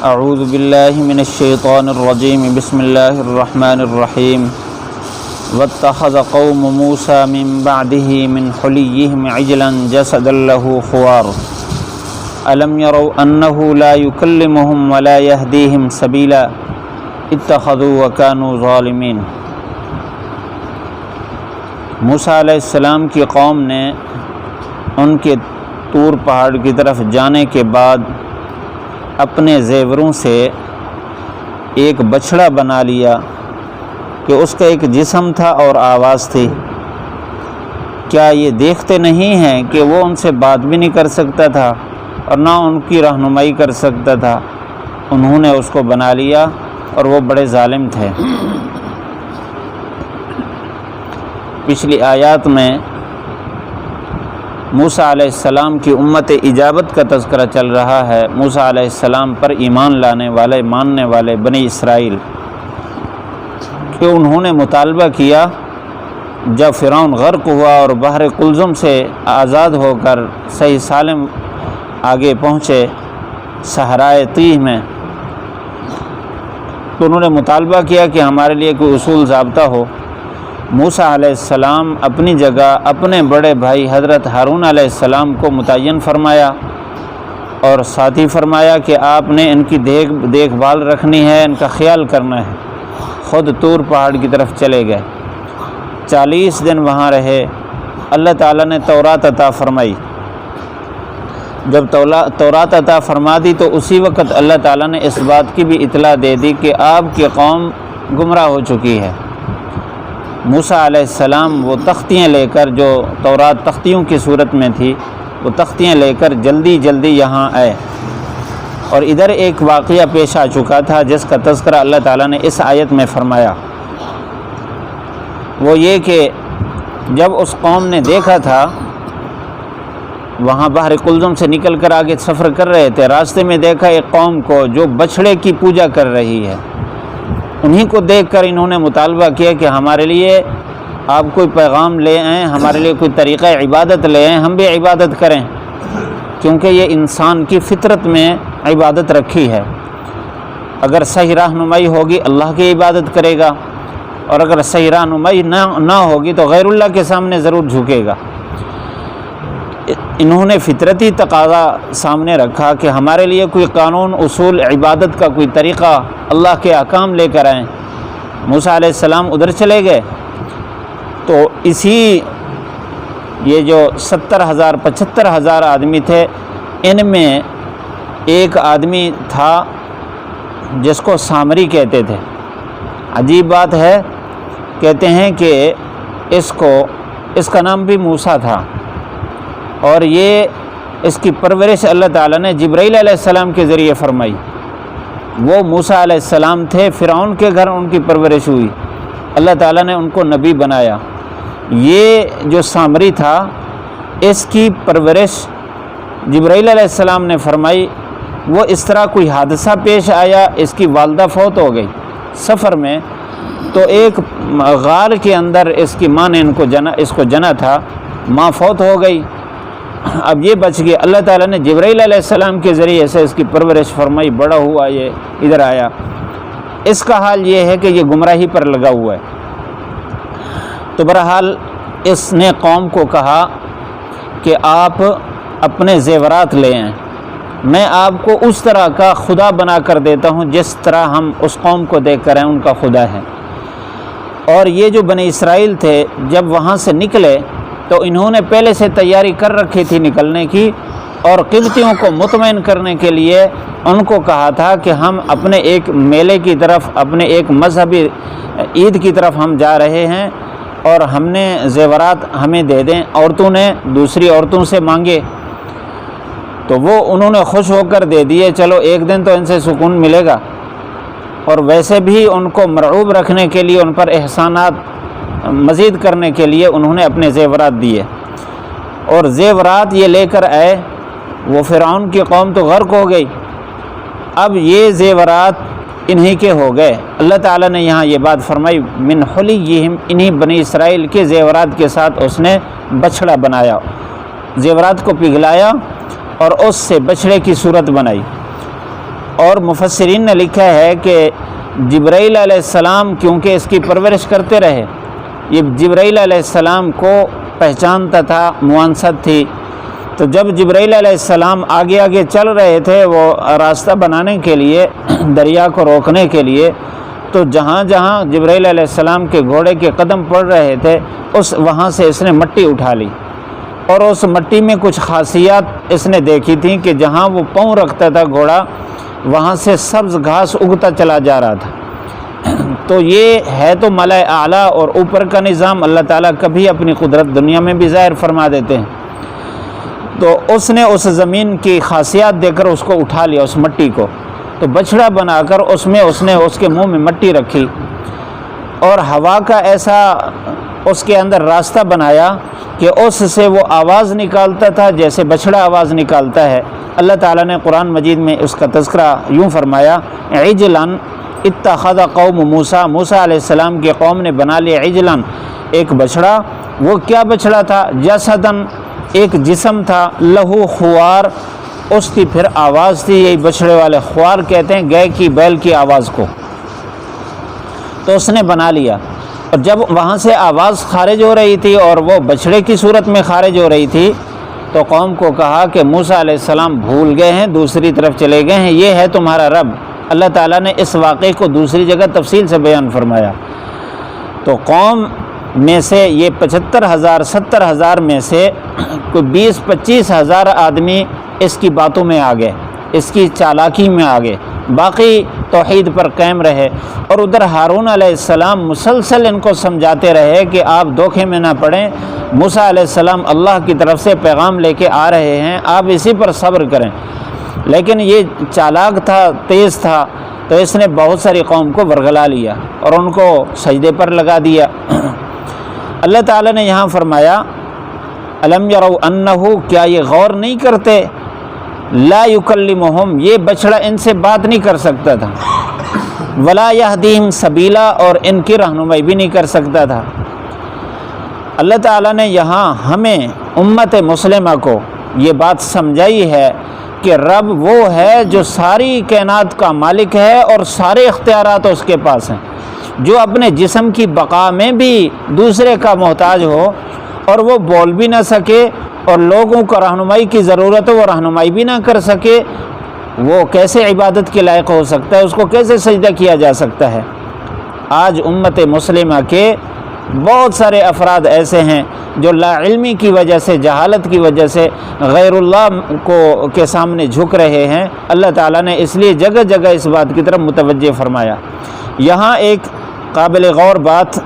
اعوذ باللہ من الشیطان الرجیم بسم اللہ الرحمن الرحیم واتخذ قوم موسیٰ من بعدہ من حلیہم عجلا جسدا لہ خوار الم یروا انہ لا یکلمہم ولا یہدیہم سبیلا اتخذوا وکانوا ظالمین۔ موسیٰ علیہ السلام کی قوم نے ان کے طور پہاڑ کی طرف جانے کے بعد اپنے زیوروں سے ایک بچھڑا بنا لیا کہ اس کا ایک جسم تھا اور آواز تھی۔ کیا یہ دیکھتے نہیں ہیں کہ وہ ان سے بات بھی نہیں کر سکتا تھا اور نہ ان کی رہنمائی کر سکتا تھا؟ انہوں نے اس کو بنا لیا اور وہ بڑے ظالم تھے۔ پچھلی آیات میں موسیٰ علیہ السلام کی امت اجابت کا تذکرہ چل رہا ہے۔ موسیٰ علیہ السلام پر ایمان لانے والے، ماننے والے بنی اسرائیل کہ انہوں نے مطالبہ کیا جب فرعون غرق ہوا اور بحر قلزم سے آزاد ہو کر صحیح سالم آگے پہنچے صحرائے تیہ میں، تو انہوں نے مطالبہ کیا کہ ہمارے لیے کوئی اصول ضابطہ ہو۔ موسیٰ علیہ السلام اپنی جگہ اپنے بڑے بھائی حضرت ہارون علیہ السلام کو متعین فرمایا اور ساتھ ہی فرمایا کہ آپ نے ان کی دیکھ بھال رکھنی ہے، ان کا خیال کرنا ہے۔ خود طور پہاڑ کی طرف چلے گئے، 40 دن وہاں رہے۔ اللہ تعالیٰ نے تورات عطا فرمائی۔ جب تورات عطا فرما دی تو اسی وقت اللہ تعالیٰ نے اس بات کی بھی اطلاع دے دی کہ آپ کی قوم گمراہ ہو چکی ہے۔ موسیٰ علیہ السلام وہ تختیاں لے کر، جو تورات تختیوں کی صورت میں تھی، وہ تختیاں لے کر جلدی یہاں آئے، اور ادھر ایک واقعہ پیش آ چکا تھا جس کا تذکرہ اللہ تعالیٰ نے اس آیت میں فرمایا۔ وہ یہ کہ جب اس قوم نے دیکھا تھا، وہاں بحر قلزم سے نکل کر آگے سفر کر رہے تھے، راستے میں دیکھا ایک قوم کو جو بچھڑے کی پوجا کر رہی ہے۔ انہی کو دیکھ کر انہوں نے مطالبہ کیا کہ ہمارے لیے آپ کوئی پیغام لے آئیں، ہمارے لیے کوئی طریقہ عبادت لے آئیں، ہم بھی عبادت کریں، کیونکہ یہ انسان کی فطرت میں عبادت رکھی ہے۔ اگر صحیح رہنمائی ہوگی اللہ کی عبادت کرے گا، اور اگر صحیح رہنمائی نہ ہوگی تو غیر اللہ کے سامنے ضرور جھکے گا۔ انہوں نے فطرتی تقاضا سامنے رکھا کہ ہمارے لیے کوئی قانون، اصول، عبادت کا کوئی طریقہ، اللہ کے احکام لے کر آئیں۔ موسیٰ علیہ السلام ادھر چلے گئے تو یہ جو 70,000 75,000 آدمی تھے، ان میں ایک آدمی تھا جس کو سامری کہتے تھے۔ عجیب بات ہے، کہتے ہیں کہ اس کا نام بھی موسیٰ تھا، اور اس کی پرورش اللہ تعالیٰ نے جبرائیل علیہ السلام کے ذریعے فرمائی۔ وہ موسیٰ علیہ السلام تھے، فرعون کے گھر ان کی پرورش ہوئی، اللہ تعالیٰ نے ان کو نبی بنایا۔ یہ جو سامری تھا، اس کی پرورش جبرائیل علیہ السلام نے فرمائی۔ وہ اس طرح کوئی حادثہ پیش آیا، اس کی والدہ فوت ہو گئی سفر میں، تو ایک غار کے اندر اس کی ماں نے اس کو جنا تھا، ماں فوت ہو گئی، اب یہ بچ گیا۔ اللہ تعالیٰ نے جبرائیل علیہ السلام کے ذریعے سے اس کی پرورش فرمائی، بڑا ہوا، یہ ادھر آیا۔ اس کا حال یہ ہے کہ یہ گمراہی پر لگا ہوا ہے۔ تو بہرحال اس نے قوم کو کہا کہ آپ اپنے زیورات لے آئیں، میں آپ کو اس طرح کا خدا بنا کر دیتا ہوں جس طرح ہم اس قوم کو دیکھ کر ان کا خدا ہے۔ اور یہ جو بنی اسرائیل تھے، جب وہاں سے نکلے تو انہوں نے پہلے سے تیاری کر رکھی تھی نکلنے کی، اور قبطیوں کو مطمئن کرنے کے لیے ان کو کہا تھا کہ ہم اپنے ایک میلے کی طرف، اپنے ایک مذہبی عید کی طرف ہم جا رہے ہیں، اور ہم نے زیورات ہمیں دے دیں۔ عورتوں نے دوسری عورتوں سے مانگے تو وہ انہوں نے خوش ہو کر دے دیے، چلو ایک دن تو ان سے سکون ملے گا۔ اور ویسے بھی ان کو مرعوب رکھنے کے لیے، ان پر احسانات مزید کرنے کے لیے انہوں نے اپنے زیورات دیے، اور زیورات یہ لے کر آئے۔ وہ فرعون کی قوم تو غرق ہو گئی، اب یہ زیورات انہی کے ہو گئے۔ اللہ تعالیٰ نے یہاں یہ بات فرمائی، من حلیہم، انہی بنی اسرائیل کے زیورات کے ساتھ اس نے بچھڑا بنایا، زیورات کو پگھلایا اور اس سے بچھڑے کی صورت بنائی۔ اور مفسرین نے لکھا ہے کہ جبرائیل علیہ السلام کیونکہ اس کی پرورش کرتے رہے، یہ جبرائیل علیہ السلام کو پہچانتا تھا، موانست تھی، تو جب جبرائیل علیہ السلام آگے آگے چل رہے تھے وہ راستہ بنانے کے لیے، دریا کو روکنے کے لیے، تو جہاں جہاں جبرائیل علیہ السلام کے گھوڑے کے قدم پڑ رہے تھے وہاں سے اس نے مٹی اٹھا لی، اور اس مٹی میں کچھ خاصیات اس نے دیکھی تھیں کہ جہاں وہ پاؤں رکھتا تھا گھوڑا وہاں سے سبز گھاس اگتا چلا جا رہا تھا۔ تو یہ ہے تو ملأ اعلیٰ اور اوپر کا نظام، اللہ تعالیٰ کبھی اپنی قدرت دنیا میں بھی ظاہر فرما دیتے ہیں۔ تو اس نے اس زمین کی خاصیات دے کر اس کو اٹھا لیا، اس مٹی کو، تو بچھڑا بنا کر اس نے اس کے منہ میں مٹی رکھی، اور ہوا کا ایسا اس کے اندر راستہ بنایا کہ اس سے وہ آواز نکالتا تھا جیسے بچھڑا آواز نکالتا ہے۔ اللہ تعالیٰ نے قرآن مجید میں اس کا تذکرہ یوں فرمایا، عجلاً اتخذ قوم موسیٰ، موسیٰ علیہ السلام کی قوم نے بنا لیا عجلاً، ایک بچھڑا۔ وہ کیا بچھڑا تھا؟ جسداً، ایک جسم تھا، لہو خوار، اس کی پھر آواز تھی، یہی بچھڑے والے خوار کہتے ہیں گائے کی، بیل کی آواز کو، تو اس نے بنا لیا۔ اور جب وہاں سے آواز خارج ہو رہی تھی اور وہ بچھڑے کی صورت میں خارج ہو رہی تھی تو قوم کو کہا کہ موسیٰ علیہ السلام بھول گئے ہیں، دوسری طرف چلے گئے ہیں، یہ ہے تمہارا رب۔ اللہ تعالیٰ نے اس واقعے کو دوسری جگہ تفصیل سے بیان فرمایا۔ تو قوم میں سے یہ 75,000 70,000 میں سے کوئی 20-25 ہزار آدمی اس کی باتوں میں آ گئے، اس کی چالاکی میں آ گئے، باقی توحید پر قائم رہے۔ اور ادھر ہارون علیہ السلام مسلسل ان کو سمجھاتے رہے کہ آپ دھوکے میں نہ پڑیں، موسیٰ علیہ السلام اللہ کی طرف سے پیغام لے کے آ رہے ہیں، آپ اسی پر صبر کریں۔ لیکن یہ چالاک تھا، تیز تھا، تو اس نے بہت ساری قوم کو ورگلا لیا اور ان کو سجدے پر لگا دیا۔ اللہ تعالیٰ نے یہاں فرمایا الم یروا انہ، کیا یہ غور نہیں کرتے، لا یکلمہم، یہ بچڑا ان سے بات نہیں کر سکتا تھا، ولا یہدیہم سبیلا، اور ان کی رہنمائی بھی نہیں کر سکتا تھا۔ اللہ تعالیٰ نے یہاں ہمیں امت مسلمہ کو یہ بات سمجھائی ہے کہ رب وہ ہے جو ساری کائنات کا مالک ہے اور سارے اختیارات اس کے پاس ہیں، جو اپنے جسم کی بقا میں بھی دوسرے کا محتاج ہو اور وہ بول بھی نہ سکے اور لوگوں کو رہنمائی کی ضرورت ہو وہ رہنمائی بھی نہ کر سکے، وہ کیسے عبادت کے لائق ہو سکتا ہے، اس کو کیسے سجدہ کیا جا سکتا ہے؟ آج امت مسلمہ کے بہت سارے افراد ایسے ہیں جو لا علمی کی وجہ سے، جہالت کی وجہ سے غیر اللہ کے سامنے جھک رہے ہیں۔ اللہ تعالیٰ نے اس لیے جگہ جگہ اس بات کی طرف متوجہ فرمایا۔ یہاں ایک قابل غور بات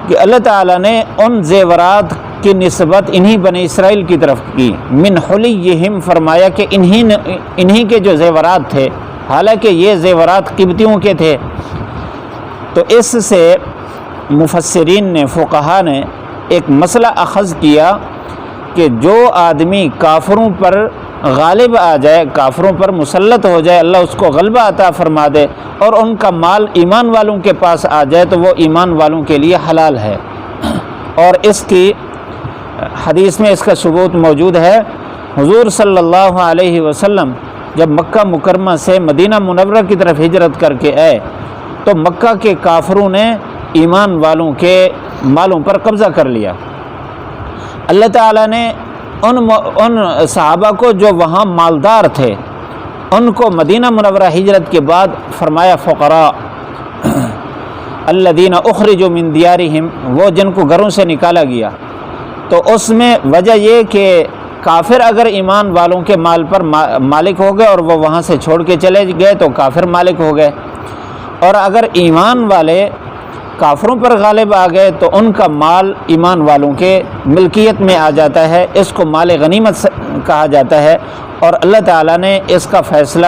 کہ اللہ تعالیٰ نے ان زیورات کی نسبت انہی بنی اسرائیل کی طرف کی، من حلیہم، فرمایا کہ انہی کے جو زیورات تھے، حالانکہ یہ زیورات قبطیوں کے تھے۔ تو اس سے مفسرین نے، فقہا نے ایک مسئلہ اخذ کیا کہ جو آدمی کافروں پر غالب آ جائے، کافروں پر مسلط ہو جائے، اللہ اس کو غلبہ عطا فرما دے اور ان کا مال ایمان والوں کے پاس آ جائے تو وہ ایمان والوں کے لیے حلال ہے۔ اور اس کی حدیث میں اس کا ثبوت موجود ہے۔ حضور صلی اللہ علیہ وسلم جب مکہ مکرمہ سے مدینہ منورہ کی طرف ہجرت کر کے آئے تو مکہ کے کافروں نے ایمان والوں کے مالوں پر قبضہ کر لیا۔ اللہ تعالیٰ نے ان صحابہ کو جو وہاں مالدار تھے ان کو مدینہ منورہ ہجرت کے بعد فرمایا فقراء الذین اخرجوا من دیارہم، وہ جن کو گھروں سے نکالا گیا۔ تو اس میں وجہ یہ کہ کافر اگر ایمان والوں کے مال پر مالک ہو گئے اور وہ وہاں سے چھوڑ کے چلے گئے تو کافر مالک ہو گئے، اور اگر ایمان والے کافروں پر غالب آ گئے تو ان کا مال ایمان والوں کے ملکیت میں آ جاتا ہے، اس کو مال غنیمت کہا جاتا ہے۔ اور اللہ تعالیٰ نے اس کا فیصلہ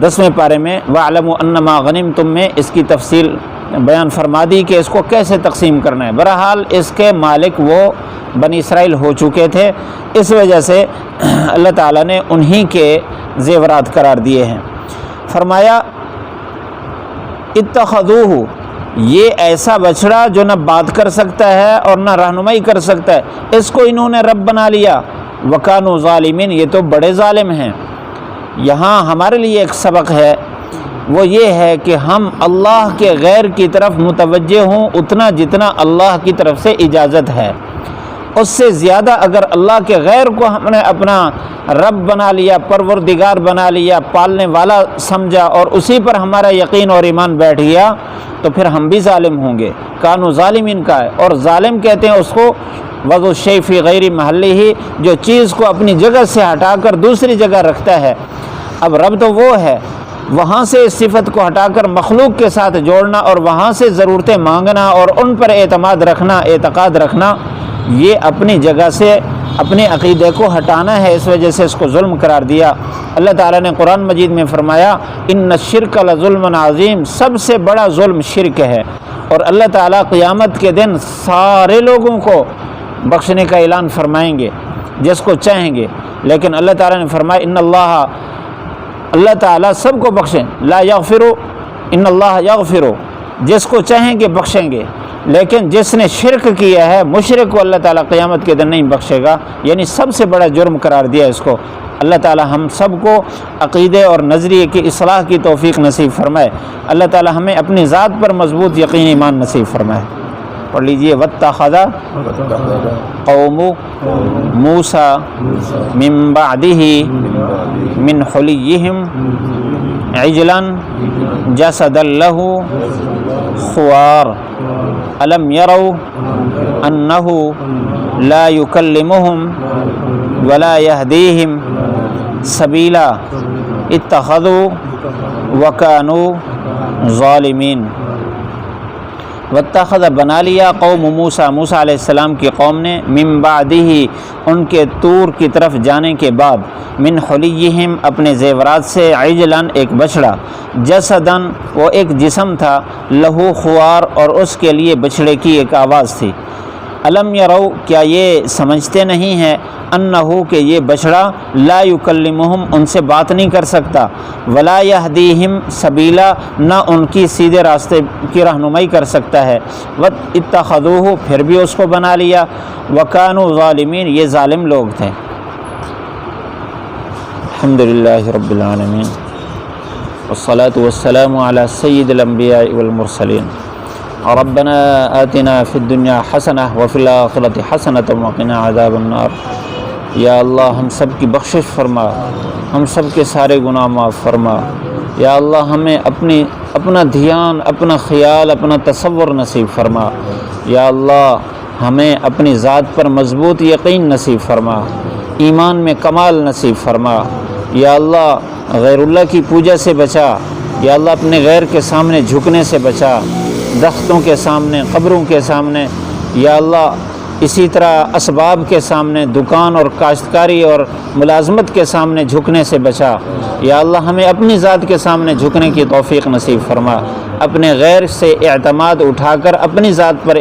10ویں پارے میں وَاعْلَمُوا أَنَّمَا غَنِمْتُم میں اس کی تفصیل بیان فرما دی کہ اس کو کیسے تقسیم کرنا ہے۔ بہرحال اس کے مالک وہ بنی اسرائیل ہو چکے تھے، اس وجہ سے اللہ تعالیٰ نے انہی کے زیورات قرار دیے ہیں۔ فرمایا اتخذوہ، یہ ایسا بچڑا جو نہ بات کر سکتا ہے اور نہ رہنمائی کر سکتا ہے، اس کو انہوں نے رب بنا لیا۔ وکانوا ظالمین، یہ تو بڑے ظالم ہیں۔ یہاں ہمارے لیے ایک سبق ہے، وہ یہ ہے کہ ہم اللہ کے غیر کی طرف متوجہ ہوں اتنا جتنا اللہ کی طرف سے اجازت ہے، اس سے زیادہ اگر اللہ کے غیر کو ہم نے اپنا رب بنا لیا، پروردگار بنا لیا، پالنے والا سمجھا اور اسی پر ہمارا یقین اور ایمان بیٹھ گیا تو پھر ہم بھی ظالم ہوں گے۔ کانو ظالمین کا ہے، اور ظالم کہتے ہیں اس کو وضع الشیء فی غیر محلہ، جو چیز کو اپنی جگہ سے ہٹا کر دوسری جگہ رکھتا ہے۔ اب رب تو وہ ہے، وہاں سے اس صفت کو ہٹا کر مخلوق کے ساتھ جوڑنا اور وہاں سے ضرورتیں مانگنا اور ان پر اعتماد رکھنا، اعتقاد رکھنا، یہ اپنی جگہ سے اپنے عقیدے کو ہٹانا ہے، اس وجہ سے اس کو ظلم قرار دیا۔ اللہ تعالیٰ نے قرآن مجید میں فرمایا ان الشرک لظلم عظیم، سب سے بڑا ظلم شرک ہے، اور اللہ تعالیٰ قیامت کے دن سارے لوگوں کو بخشنے کا اعلان فرمائیں گے جس کو چاہیں گے، لیکن اللہ تعالیٰ نے فرمایا ان اللہ تعالیٰ سب کو بخشیں، لا یغفر ان اللہ یغفر، جس کو چاہیں گے بخشیں گے، لیکن جس نے شرک کیا ہے، مشرک کو اللہ تعالیٰ قیامت کے دن نہیں بخشے گا، یعنی سب سے بڑا جرم قرار دیا اس کو۔ اللہ تعالیٰ ہم سب کو عقیدے اور نظریے کی اصلاح کی توفیق نصیب فرمائے۔ اللہ تعالیٰ ہمیں اپنی ذات پر مضبوط یقین ایمان نصیب فرمائے۔ پڑھ لیجئے واتخذ قوم موسیٰ من بعدہ من حلیہم عجلا جسدا لہ خوار الم یروا انہ لا یکلمہم ولا یہدیہم سبیلا اتخذوا وکانوا ظالمین۔ واتخذ بنا لیا قوم موسیٰ، موسیٰ علیہ السلام کی قوم نے، من بعدہ ان کے طور کی طرف جانے کے بعد، من حلیہم اپنے زیورات سے، عجلاً ایک بچڑا، جسداً وہ ایک جسم تھا، لہو خوار اور اس کے لیے بچڑے کی ایک آواز تھی۔ الم یروا کیا یہ سمجھتے نہیں ہیں، انہو کہ یہ بچڑا، لا یکلمہم ان سے بات نہیں کر سکتا، ولا یہدیہم سبیلا نہ ان کی سیدھے راستے کی رہنمائی کر سکتا ہے، اتخذوہ پھر بھی اس کو بنا لیا، وکانوا ظالمین یہ ظالم لوگ تھے۔ الحمدللہ رب العالمین والصلاة والسلام علی سید الانبیاء والمرسلین۔ ربنا آتنا فی الدنیا حسنہ وفی الآخرۃ حسنۃ وقنا عذاب النار۔ یا اللہ ہم سب کی بخشش فرما، ہم سب کے سارے گناہ معاف فرما۔ یا اللہ ہمیں اپنا دھیان، اپنا خیال، اپنا تصور نصیب فرما۔ یا اللہ ہمیں اپنی ذات پر مضبوط یقین نصیب فرما، ایمان میں کمال نصیب فرما۔ یا اللہ غیر اللہ کی پوجا سے بچا، یا اللہ اپنے غیر کے سامنے جھکنے سے بچا، درختوں کے سامنے، قبروں کے سامنے، یا اللہ اسی طرح اسباب کے سامنے، دکان اور کاشتکاری اور ملازمت کے سامنے جھکنے سے بچا۔ یا اللہ ہمیں اپنی ذات کے سامنے جھکنے کی توفیق نصیب فرما، اپنے غیر سے اعتماد اٹھا کر اپنی ذات پر